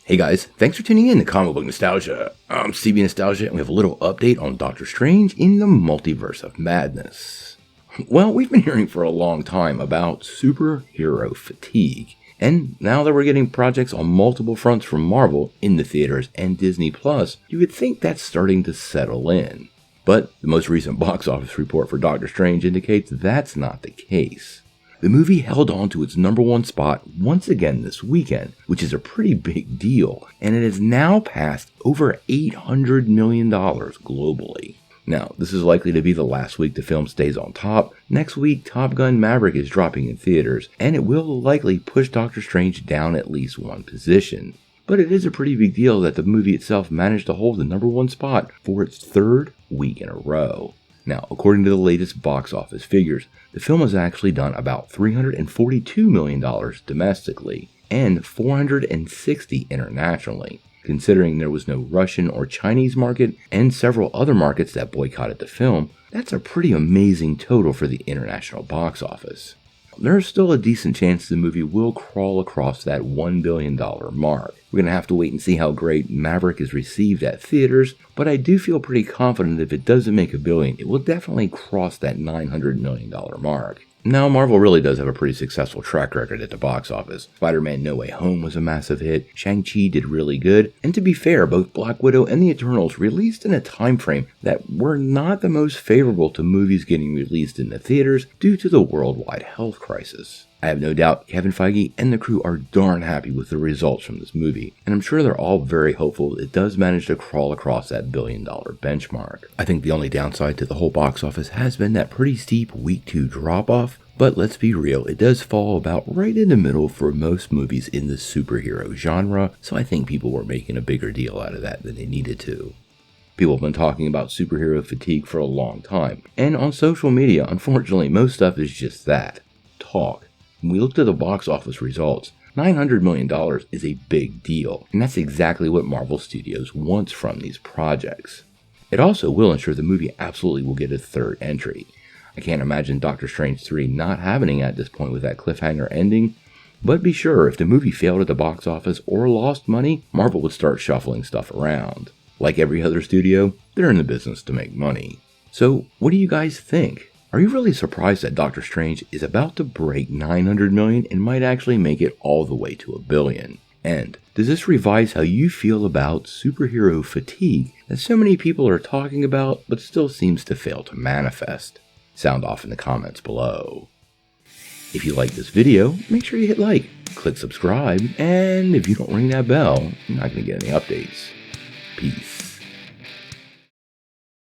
Hey guys, thanks for tuning in to Comic Book Nostalgia. I'm CB Nostalgia and we have a little update on Doctor Strange in the Multiverse of Madness. Well, we've been hearing for a long time about superhero fatigue, and now that we're getting projects on multiple fronts from Marvel in the theaters and Disney Plus, you would think that's starting to settle in. But the most recent box office report for Doctor Strange indicates that's not the case. The movie held on to its #1 spot once again this weekend, which is a pretty big deal, and it has now passed over $800 million globally. Now, this is likely to be the last week the film stays on top. Next week, Top Gun Maverick is dropping in theaters, and it will likely push Doctor Strange down at least one position. But it is a pretty big deal that the movie itself managed to hold the #1 spot for its third week in a row. Now, according to the latest box office figures, the film has actually done about $342 million domestically and $460 internationally. Considering there was no Russian or Chinese market and several other markets that boycotted the film, that's a pretty amazing total for the international box office. There's still a decent chance the movie will crawl across that $1 billion mark. We're going to have to wait and see how great Maverick is received at theaters, but I do feel pretty confident if it doesn't make $1 billion, it will definitely cross that $900 million mark. Now, Marvel really does have a pretty successful track record at the box office. Spider-Man No Way Home was a massive hit, Shang-Chi did really good, and to be fair, both Black Widow and The Eternals released in a time frame that were not the most favorable to movies getting released in the theaters due to the worldwide health crisis. I have no doubt Kevin Feige and the crew are darn happy with the results from this movie, and I'm sure they're all very hopeful it does manage to crawl across that $1 billion benchmark. I think the only downside to the whole box office has been that pretty steep week 2 drop-off, but let's be real, it does fall about right in the middle for most movies in the superhero genre, so I think people were making a bigger deal out of that than they needed to. People have been talking about superhero fatigue for a long time, and on social media, unfortunately, most stuff is just that, talk. When we looked at the box office results, $900 million is a big deal, and that's exactly what Marvel Studios wants from these projects. It also will ensure the movie absolutely will get a third entry. I can't imagine Doctor Strange 3 not happening at this point with that cliffhanger ending, but be sure if the movie failed at the box office or lost money, Marvel would start shuffling stuff around. Like every other studio, they're in the business to make money. So, what do you guys think? Are you really surprised that Doctor Strange is about to break $900 million and might actually make it all the way to $1 billion? And does this revise how you feel about superhero fatigue that so many people are talking about but still seems to fail to manifest? Sound off in the comments below. If you like this video, make sure you hit like, click subscribe, and if you don't ring that bell, you're not going to get any updates. Peace.